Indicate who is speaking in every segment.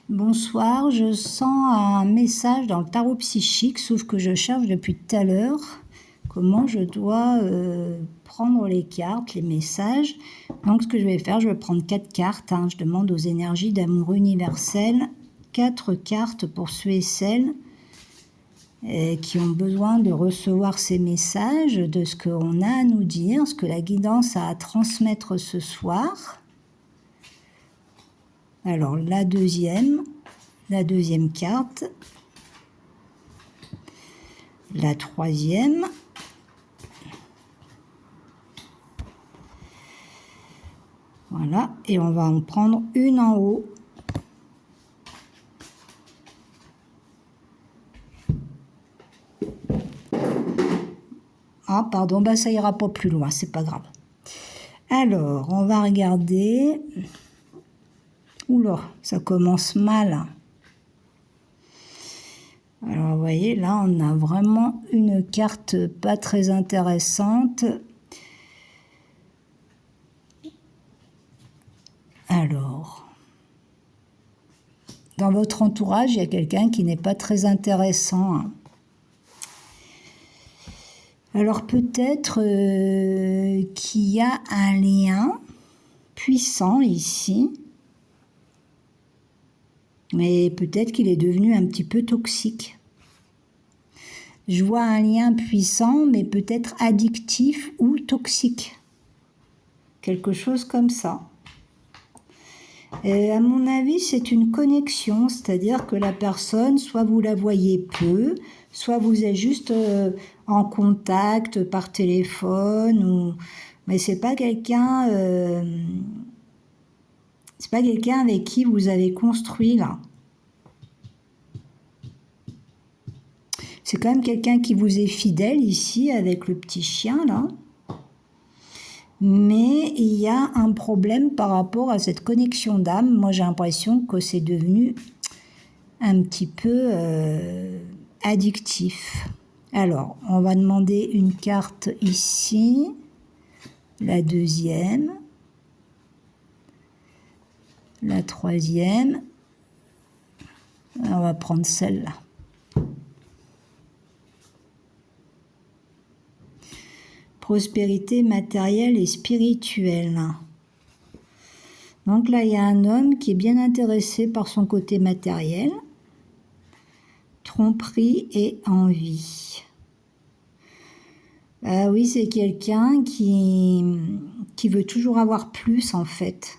Speaker 1: Bonsoir, je sens un message dans le tarot psychique, sauf que je cherche depuis tout à l'heure comment je dois prendre les cartes, les messages. Donc ce que je vais faire, je vais prendre 4 cartes. Je demande aux énergies d'amour universel 4 cartes pour ceux et celles qui ont besoin de recevoir ces messages, de ce qu'on a à nous dire, ce que la guidance a à transmettre ce soir. Alors la deuxième carte, la troisième, voilà, et on va en prendre une en haut. Ah pardon, ça ira pas plus loin, c'est pas grave. Alors, on va regarder. Oula, ça commence mal. Alors, vous voyez, là, on a vraiment une carte pas très intéressante. Alors, dans votre entourage, il y a quelqu'un qui n'est pas très intéressant. Alors, peut-être qu'il y a un lien puissant ici. Mais peut-être qu'il est devenu un petit peu toxique. Je vois un lien puissant, mais peut-être addictif ou toxique. Quelque chose comme ça. Et à mon avis, c'est une connexion, c'est-à-dire que la personne, soit vous la voyez peu, soit vous êtes juste en contact par téléphone, mais c'est pas quelqu'un avec qui vous avez construit là. C'est quand même quelqu'un qui vous est fidèle ici avec le petit chien là. Mais il y a un problème par rapport à cette connexion d'âme. Moi j'ai l'impression que c'est devenu un petit peu addictif. Alors on va demander une carte ici, la deuxième, la troisième. On va prendre celle-là. Prospérité matérielle et spirituelle. Donc là, il y a un homme qui est bien intéressé par son côté matériel, tromperie et envie. Ah oui, c'est quelqu'un qui veut toujours avoir plus en fait,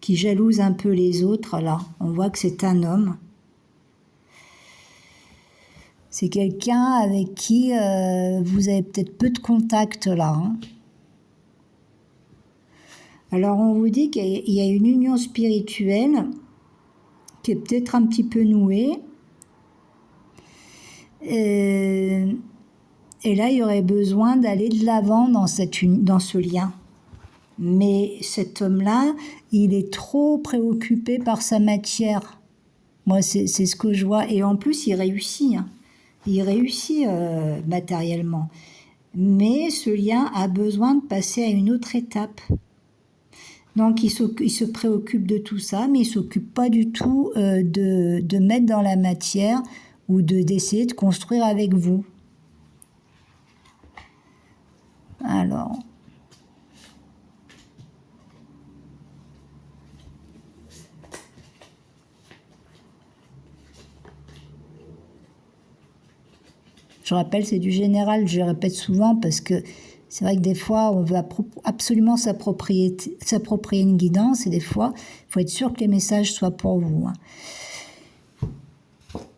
Speaker 1: qui jalouse un peu les autres là. On voit que c'est un homme. C'est quelqu'un avec qui vous avez peut-être peu de contact là. Alors on vous dit qu'il y a une union spirituelle qui est peut-être un petit peu nouée. Et là, il y aurait besoin d'aller de l'avant dans ce lien. Mais cet homme-là, il est trop préoccupé par sa matière. Moi, c'est ce que je vois. Et en plus, il réussit. Il réussit matériellement. Mais ce lien a besoin de passer à une autre étape. Donc, il se préoccupe de tout ça, mais il ne s'occupe pas du tout de mettre dans la matière ou d'essayer de construire avec vous. Alors... Je rappelle, c'est du général, je le répète souvent parce que c'est vrai que des fois, on veut absolument s'approprier une guidance et des fois, il faut être sûr que les messages soient pour vous.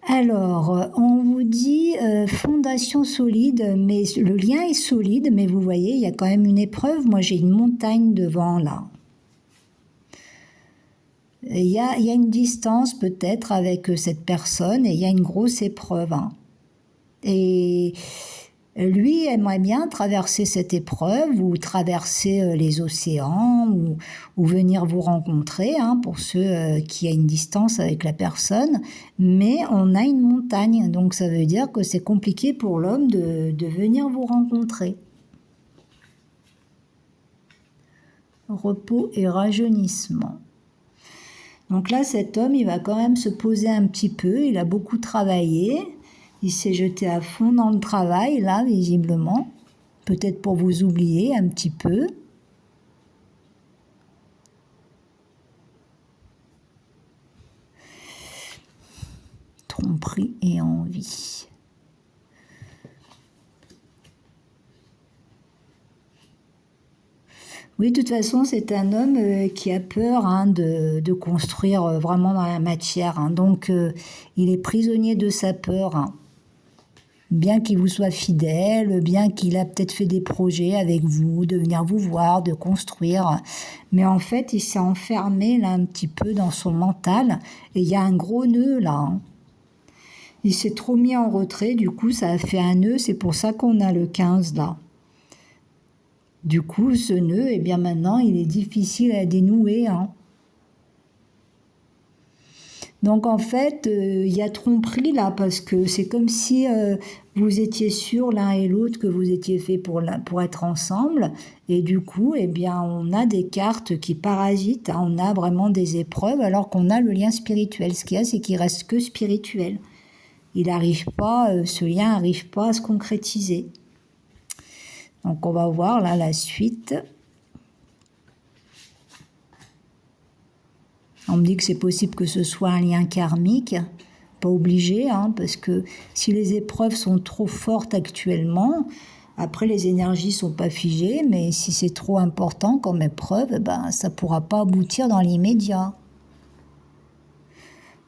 Speaker 1: Alors, on vous dit fondation solide, mais le lien est solide, mais vous voyez, il y a quand même une épreuve. Moi, j'ai une montagne devant là. Il y a une distance peut-être avec cette personne et il y a une grosse épreuve. Et lui aimerait bien traverser cette épreuve ou traverser les océans ou venir vous rencontrer pour ceux qui ont une distance avec la personne. Mais on a une montagne, donc ça veut dire que c'est compliqué pour l'homme de venir vous rencontrer. Repos et rajeunissement. Donc là, cet homme, il va quand même se poser un petit peu. Il a beaucoup travaillé. Il s'est jeté à fond dans le travail, là, visiblement. Peut-être pour vous oublier un petit peu. Tromperie et envie. Oui, de toute façon, c'est un homme qui a peur de construire vraiment dans la matière. Donc, il est prisonnier de sa peur. Bien qu'il vous soit fidèle, bien qu'il a peut-être fait des projets avec vous, de venir vous voir, de construire. Mais en fait, il s'est enfermé là un petit peu dans son mental. Et il y a un gros nœud là. Il s'est trop mis en retrait, du coup, ça a fait un nœud. C'est pour ça qu'on a le 15 là. Du coup, ce nœud, eh bien maintenant, il est difficile à dénouer. Donc en fait, il y a tromperie là, parce que c'est comme si vous étiez sûrs l'un et l'autre que vous étiez faits pour être ensemble. Et du coup, eh bien, on a des cartes qui parasitent, on a vraiment des épreuves, alors qu'on a le lien spirituel. Ce qu'il y a, c'est qu'il reste que spirituel. Il n'arrive pas, ce lien n'arrive pas à se concrétiser. Donc on va voir là la suite. On me dit que c'est possible que ce soit un lien karmique, pas obligé, parce que si les épreuves sont trop fortes actuellement, après les énergies sont pas figées, mais si c'est trop important comme épreuve, ça pourra pas aboutir dans l'immédiat.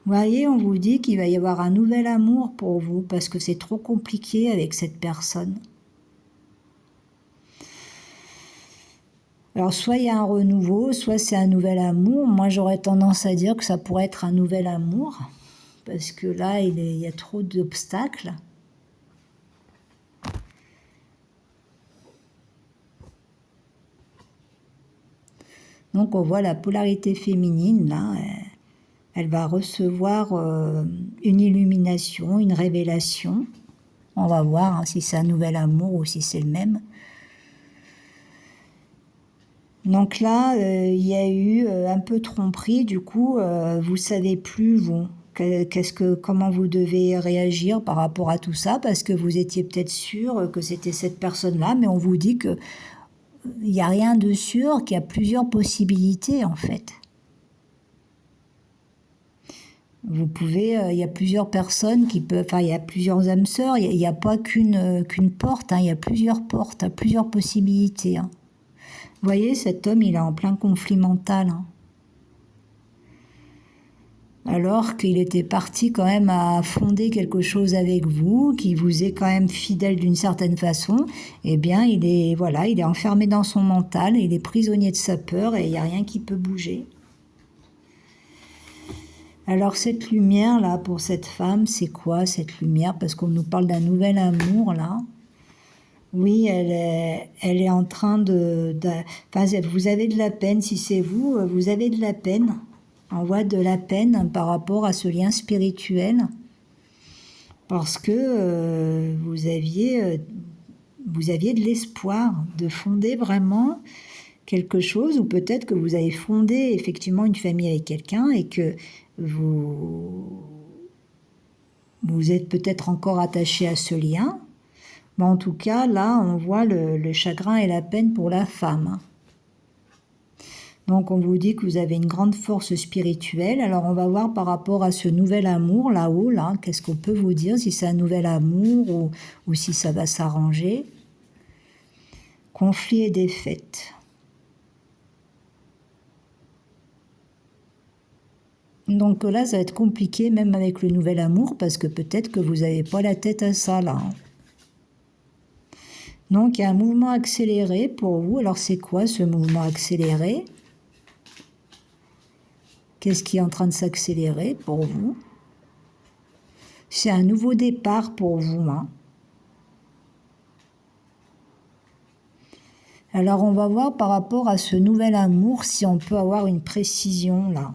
Speaker 1: Vous voyez, on vous dit qu'il va y avoir un nouvel amour pour vous, parce que c'est trop compliqué avec cette personne. Alors, soit il y a un renouveau, soit c'est un nouvel amour. Moi, j'aurais tendance à dire que ça pourrait être un nouvel amour, parce que là, il y a trop d'obstacles. Donc, on voit la polarité féminine, là. Elle va recevoir une illumination, une révélation. On va voir si c'est un nouvel amour ou si c'est le même. Donc là, il y a eu un peu tromperie, du coup, vous savez plus, vous, comment vous devez réagir par rapport à tout ça, parce que vous étiez peut-être sûr que c'était cette personne-là, mais on vous dit que il n'y a rien de sûr, qu'il y a plusieurs possibilités, en fait. Vous pouvez, il y a plusieurs personnes qui peuvent, enfin, il y a plusieurs âmes sœurs, il n'y a pas qu'une porte, il y a plusieurs portes, plusieurs possibilités. Vous voyez, cet homme, il est en plein conflit mental. Alors qu'il était parti quand même à fonder quelque chose avec vous, qui vous est quand même fidèle d'une certaine façon, eh bien, il est enfermé dans son mental, il est prisonnier de sa peur et il n'y a rien qui peut bouger. Alors cette lumière-là, pour cette femme, c'est quoi cette lumière? Parce qu'on nous parle d'un nouvel amour, là. Oui, elle est en train enfin, vous avez de la peine, si c'est vous, vous avez de la peine. On voit de la peine par rapport à ce lien spirituel. Parce que vous aviez de l'espoir de fonder vraiment quelque chose, ou peut-être que vous avez fondé effectivement une famille avec quelqu'un et que vous êtes peut-être encore attaché à ce lien. Mais en tout cas, là, on voit le chagrin et la peine pour la femme. Donc, on vous dit que vous avez une grande force spirituelle. Alors, on va voir par rapport à ce nouvel amour, là-haut, là, qu'est-ce qu'on peut vous dire, si c'est un nouvel amour ou si ça va s'arranger. Conflit et défaite. Donc là, ça va être compliqué, même avec le nouvel amour, parce que peut-être que vous n'avez pas la tête à ça, là. Donc, il y a un mouvement accéléré pour vous. Alors, c'est quoi ce mouvement accéléré? Qu'est-ce qui est en train de s'accélérer pour vous? C'est un nouveau départ pour vous. Alors, on va voir par rapport à ce nouvel amour si on peut avoir une précision là.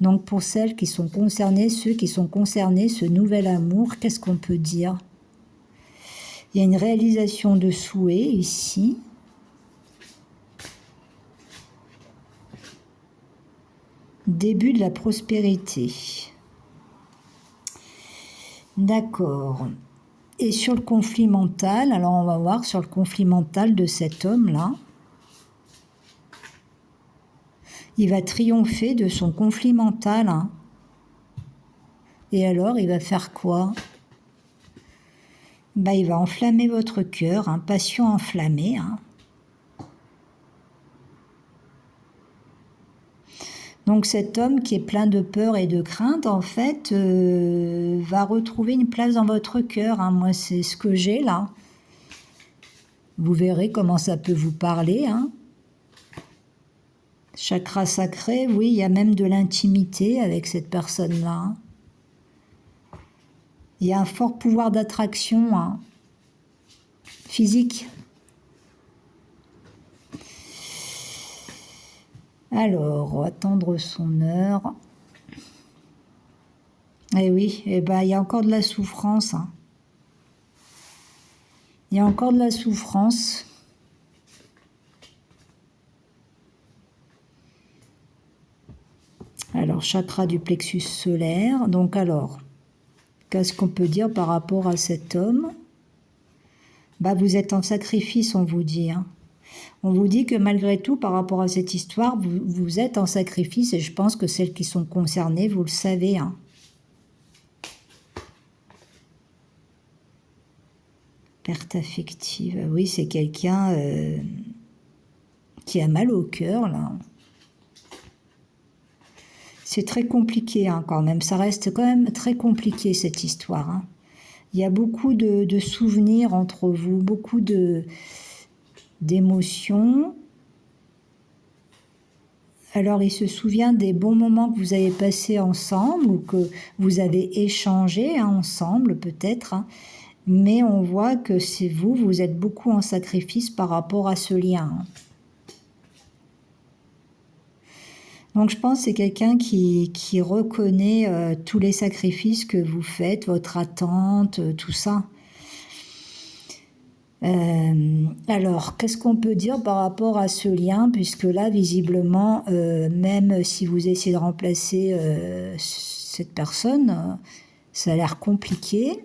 Speaker 1: Donc, pour celles qui sont concernées, ceux qui sont concernés, ce nouvel amour, qu'est-ce qu'on peut dire? Il y a une réalisation de souhait ici. début de la prospérité. D'accord. Et sur le conflit mental, alors on va voir sur le conflit mental de cet homme-là. Il va triompher de son conflit mental. Hein. Et alors, il va faire quoi? Il va enflammer votre cœur, hein, passion enflammée. Hein. Donc cet homme qui est plein de peur et de crainte, en fait, va retrouver une place dans votre cœur. Hein. Moi, c'est ce que j'ai là. Vous verrez comment ça peut vous parler. Hein. Chakra sacré, oui, il y a même de l'intimité avec cette personne-là. Hein. Il y a un fort pouvoir d'attraction, hein, physique. Alors, attendre son heure. Eh oui, il y a encore de la souffrance. Hein. Il y a encore de la souffrance. Alors, chakra du plexus solaire. Donc alors, qu'est-ce qu'on peut dire par rapport à cet homme? Vous êtes en sacrifice, on vous dit. Hein. On vous dit que malgré tout, par rapport à cette histoire, vous êtes en sacrifice et je pense que celles qui sont concernées, vous le savez. Hein. Perte affective, oui, c'est quelqu'un qui a mal au cœur, là. C'est très compliqué hein, quand même, ça reste quand même très compliqué cette histoire. Hein. Il y a beaucoup de souvenirs entre vous, beaucoup d'émotions. Alors il se souvient des bons moments que vous avez passés ensemble ou que vous avez échangé hein, ensemble peut-être. Hein. Mais on voit que c'est vous êtes beaucoup en sacrifice par rapport à ce lien. Hein. Donc je pense que c'est quelqu'un qui reconnaît tous les sacrifices que vous faites, votre attente, tout ça. Alors, qu'est-ce qu'on peut dire par rapport à ce lien? Puisque là, visiblement, même si vous essayez de remplacer cette personne, ça a l'air compliqué.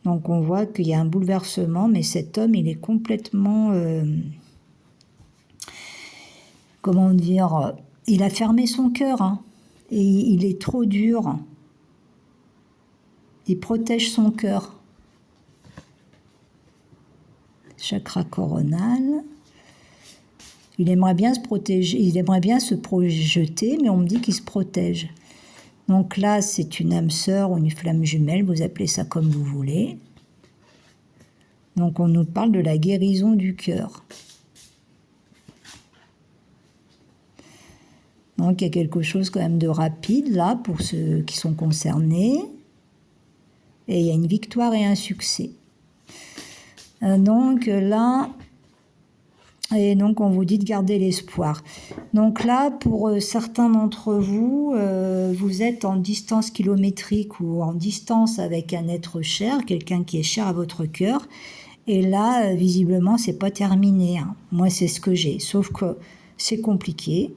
Speaker 1: Donc on voit qu'il y a un bouleversement, mais cet homme, il est complètement... comment dire, il a fermé son cœur, hein, et il est trop dur. Il protège son cœur. Chakra coronal. Il aimerait bien se protéger, il aimerait bien se projeter, mais on me dit qu'il se protège. Donc là, c'est une âme sœur ou une flamme jumelle, vous appelez ça comme vous voulez. Donc on nous parle de la guérison du cœur. Donc il y a quelque chose quand même de rapide là pour ceux qui sont concernés. Et il y a une victoire et un succès. Donc là, et donc on vous dit de garder l'espoir. Donc là, pour certains d'entre vous, vous êtes en distance kilométrique ou en distance avec un être cher, quelqu'un qui est cher à votre cœur. Et là, visiblement, c'est pas terminé. Hein. Moi, c'est ce que j'ai. Sauf que c'est compliqué.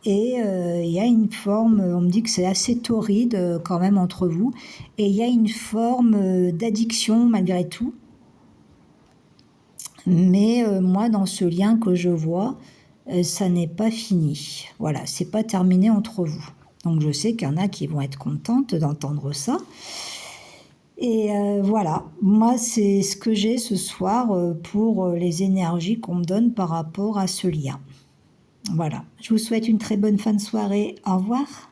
Speaker 1: Et il y a une forme, on me dit que c'est assez torride quand même entre vous, et il y a une forme d'addiction malgré tout. Mais moi, dans ce lien que je vois, ça n'est pas fini. Voilà, c'est pas terminé entre vous. Donc je sais qu'il y en a qui vont être contentes d'entendre ça. Et voilà, moi c'est ce que j'ai ce soir pour les énergies qu'on me donne par rapport à ce lien. Voilà, je vous souhaite une très bonne fin de soirée. Au revoir.